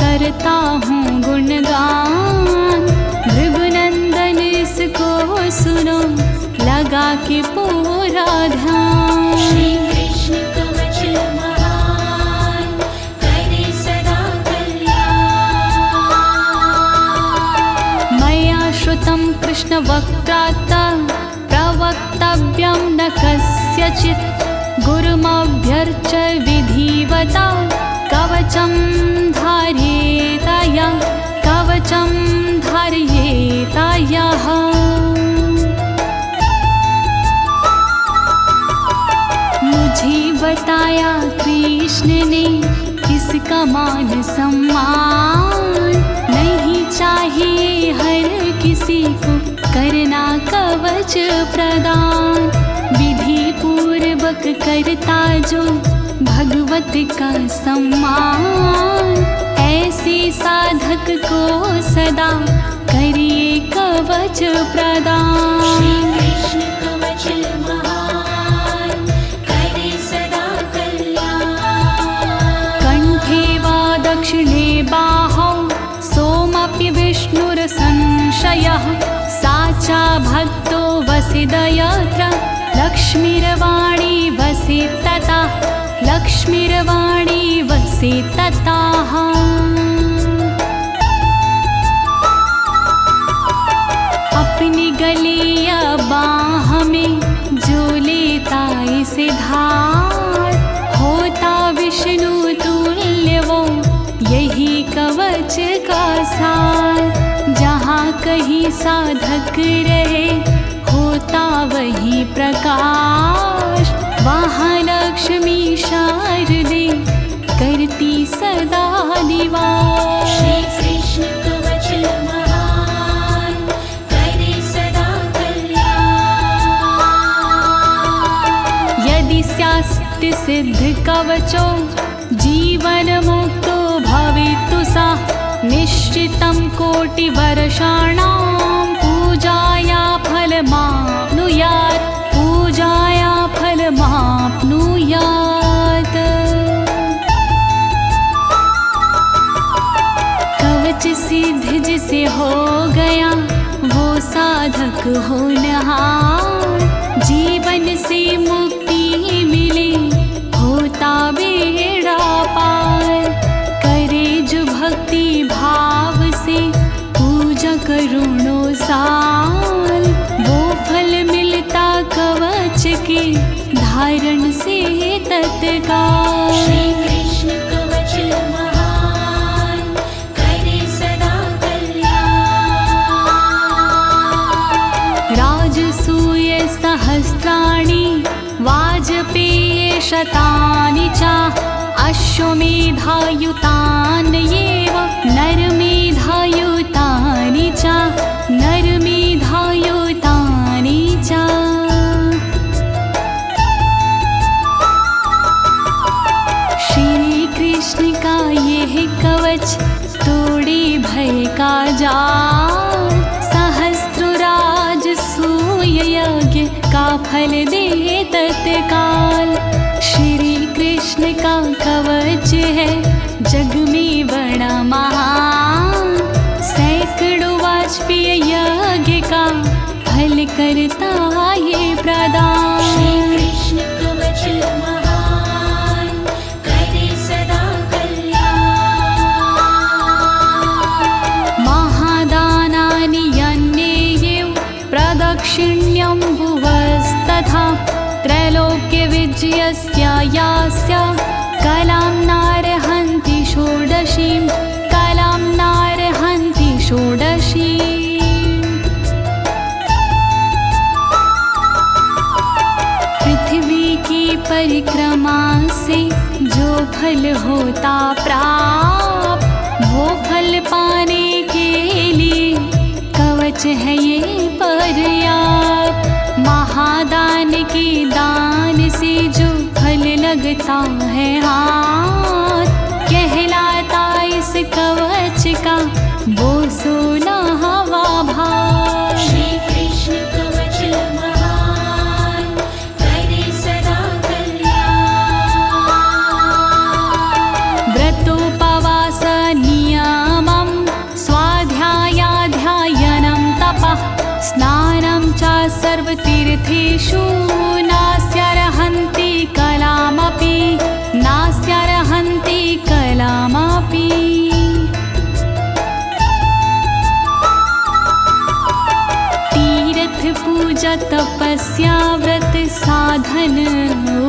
करता हूँ गुणगान, भृगुनंदन इसको सुनो लगा के पूरा ध्यान। श्री कृष्ण कवच महान करे सदा कल्याण। मया श्रुतं कृष्ण वक्त्रात् प्रवक्तव्यं न कस्यचित्, गुरुमभ्यर्च्य विधिवता कवचं धारयेताया कवचं धारयेतायाः। मुझे बताया कृष्ण ने इसका मान सम्मान, नहीं चाहिए हर किसी को करना कवच प्रदान। विधि पूर्वक करता जो भगवत का सम्मान, ऐसे साधक को सदा करिए कवच प्रदान। श्री कृष्ण कवच महान करे सदा कल्याण। कंठे वा दक्षिणे बाहौ सोमपि विष्णुरसंशयः, साचा भक्तो वसिदयत्र लक्ष्मीर्वाणी वसि तथा लक्ष्मीर्वाणी वसि तताः। अपनी गले या बाह में जो लेता इसे धार, होता विष्णु तुल्य वो यही कवच का सार। जहाँ कहीं साधक रहे होता वही प्रकाश, वहाँ लक्ष्मी शारदे करती सदा निवास। श्री कृष्ण कवच महान करे सदा कल्याण। यदि स्यास्ति सिद्ध कवचो जीवन मुक्तो भवितु सा, निश्चितं कोटिवर्षाणां पूजाया फलमाप्नुयात् पूजाया फलमाप्नुयात्। कवच सिद्ध जिसे हो गया वो साधक होनहार, जीवन से मुक्ति मिले होता तत्काल। श्री कृष्ण कवच महान करे सदा कल्याण। राजसूय सहस्राणि वाजपेय शतानि च अश्वमेधायुतान्येव नरमेधायुतानि च नरमेधायुतानि च। श्री कृष्ण का यह कवच तोड़े भय का जाल, सहस्त्रराज सूय यज्ञ का फल दे तत्काल। श्री कृष्ण का कवच है जग में बड़ा महान, सैकड़ों वाजपेय यज्ञ का फल करता ये प्रदान। श्री कृष्ण कवच महान करे सदा कल्याण। महादानानि यन्नेयेव प्रदक्षिण्यं भुवस्तथा, त्रैलोक्यविजयस्य यास्य कलां नार्हन्ति षोडशीं, कलां नार्हन्ति षोडशीम्। पृथ्वी की परिक्रमा से जो फल होता प्राप्त, वो फल पाने के लिए कवच है ये पर्याप्त। महादान के दान से जो फल लगता है हाथ, कहलाता इस कवच का वो 16वां भाग। श्री कृष्ण कवच महान करे सदा कल्याण। व्रतोपवास नियमं स्वाध्यायाध्ययनं तपः, स्नानं च सर्वतीर्थेषु नास्यर्हन्ति कलामपि, नास्यर्हन्ति कलामपि। तीर्थ पूजा तपस्या व्रत साधन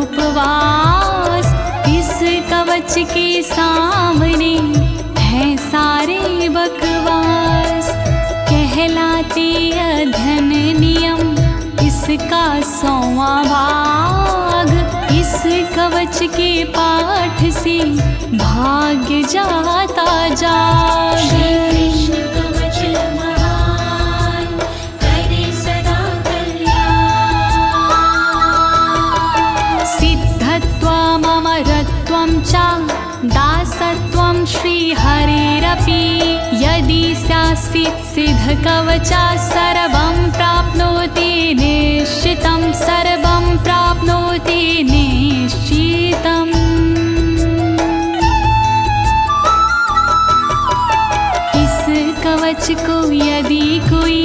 उपवास, इस कवच के सामने है सारे बकवास। कहलाते अध्ययन नियम इसका 100वां भाग, इस कवच के पाठ से भाग्य जाता जाग। श्री कृष्ण कवच महान करे सदा कल्याण। सिद्धत्वम् अमरत्वं च दासत्वं श्रीहरेरपि, यदि स्यात्सित् सिद्धकवचा सर्वं प्राप्नोति निश्चितं, सर्वं प्राप्नोति निश्चितम्। इस कवच को यदि कोई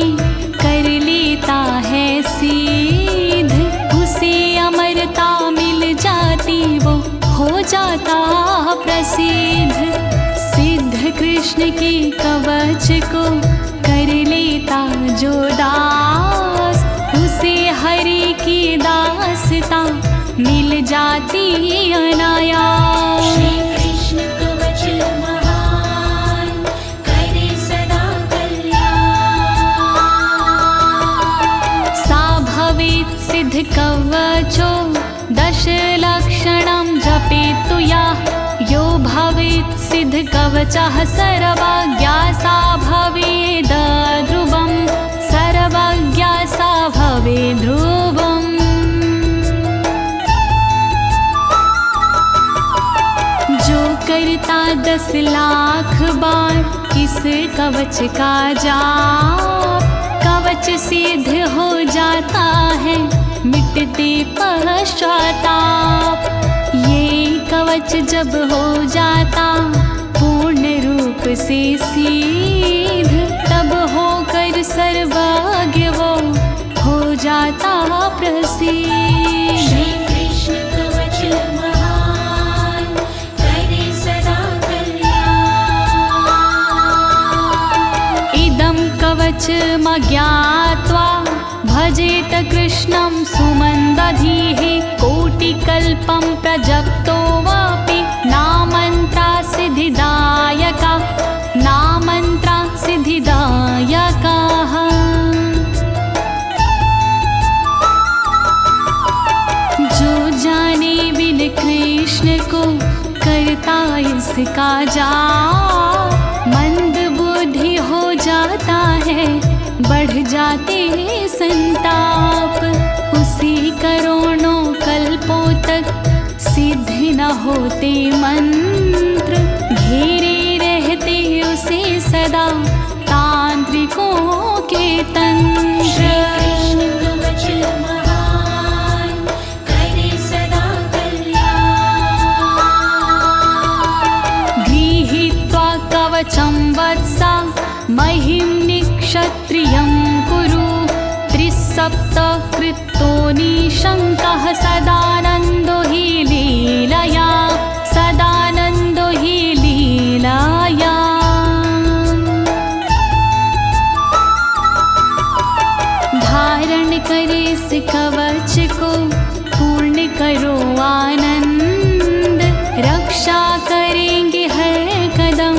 कर लेता है सिद्ध, उसे अमरता मिल जाती, वो हो जाता प्रसिद्ध। सिद्ध कृष्ण के कवच को कर लेता जो दास, उसे हरि की दासता मिल जाती अनायास। श्री कृष्ण कवच महान करे सदा कल्याण। सा भवेत् सिद्ध कवचो दशलक्षणं जपेतु या, यो भवेत् सिद्ध कवचः सर्वज्ञा सा भवेद् ध्रुवं, सर्वज्ञा सा भवेद् ध्रुवम्। जो करता 10 लाख बार इस कवच का जाप, कवच सिद्ध हो जाता है मिटते पश्चाताप। ये कवच जब हो जाता पूर्ण रूप से सिद्ध, तब होकर सर्वज्ञ वो हो जाता प्रसिद्ध। श्री कृष्ण कवच महान करे सदा कल्याण। इदं कवचमज्ञात्वा भजेत कृष्णं सुमन्दधीः, कोटिक कल्पं प्रजप्तो वापि नामन्त्रा सिद्धिदायका नामन्त्रा सिद्धिदायकाः। जो जाने बिन कृष्ण को करता इसका जाप, मंद बुद्धि हो जाता है, बढ़ जाते संताप। उसी करोड़ों कल्पों तक सिद्ध न होते मंत्र, घेरे रहते उसे सदा तांत्रिकों के तंत्र। कृष्ण कवच महान करे सदा कल्याण। गृहीत्वा कवचं वत्सा महिं निक्षत्रियं कुरु। त्रिसप्तकृतो निशङ्कः सदानन्दो हि लीलया सदानन्दो हि लीलया। धारण करे इस कवच को पूर्ण करो आनंद, रक्षा करेंगे हर कदम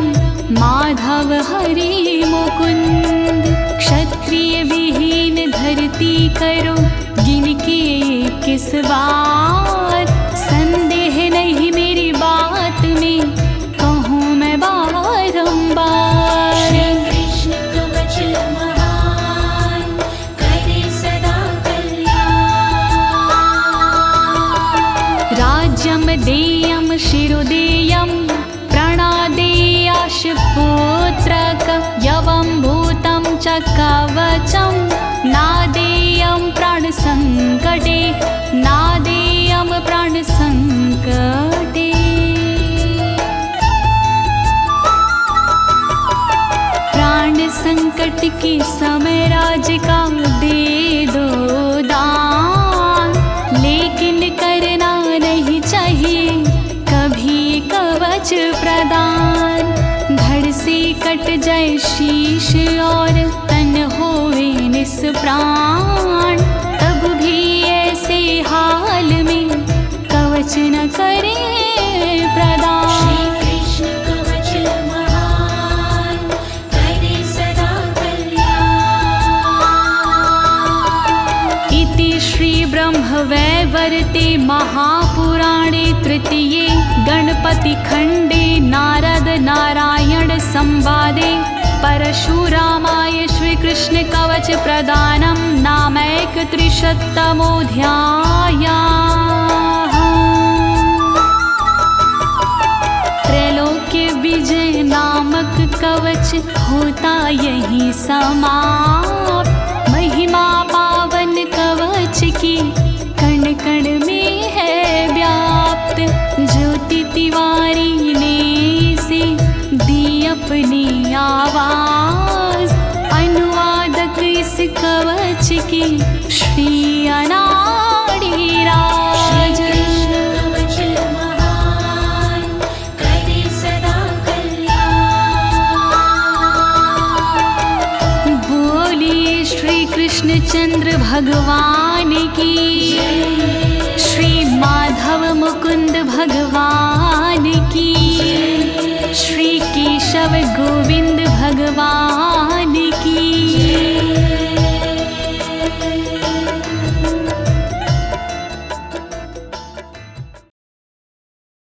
माधव हरि मुकुंद। क्षत्रिय विहीन धरती करो गिनके 21 बार, संदेह नहीं मेरी बात में कहूँ मैं बारंबार। श्री कृष्ण कवच महान करे सदा कल्याण। राज्यं देयं शिरोदेयं प्रणादेयाश पुत्रक, यवं भूतं च कवचं नादेयं प्राणसंकटे नादेयं प्राणसंकटे। प्राण संकट के समय राज का दे दो दान, लेकिन करना नहीं चाहिए कभी कवच प्रदान। धड़ से कट जाए शीश और तन होए निष्प्राण, तब भी ऐसे हाल में कवच न करे प्रदान। श्री कृष्ण कवच महान करे सदा कल्याण। इति श्री ब्रह्मवैवर्ते महापुराणे तृतीये गणपति खंडे नारद नारायण संवादे परशुरामाय श्रीकृष्ण कवच प्रदानं नामैकत्रिशतमोऽध्यायः। त्रैलोक्य विजय नामक कवच होता यही समाप्त। महिमा पावन कवच की कण कण में है व्याप्त। ज्योति तिवारी ने से दी अपनी आवाज, अनुवादक इस कवच की श्री अनाड़ी राज। कृष्ण कवच महान करे सदा कल्याण। बोलिए श्री कृष्णचंद्र भगवान की, श्री माधव मुकुंद भगवान की, श्री केशव गोविंद भगवान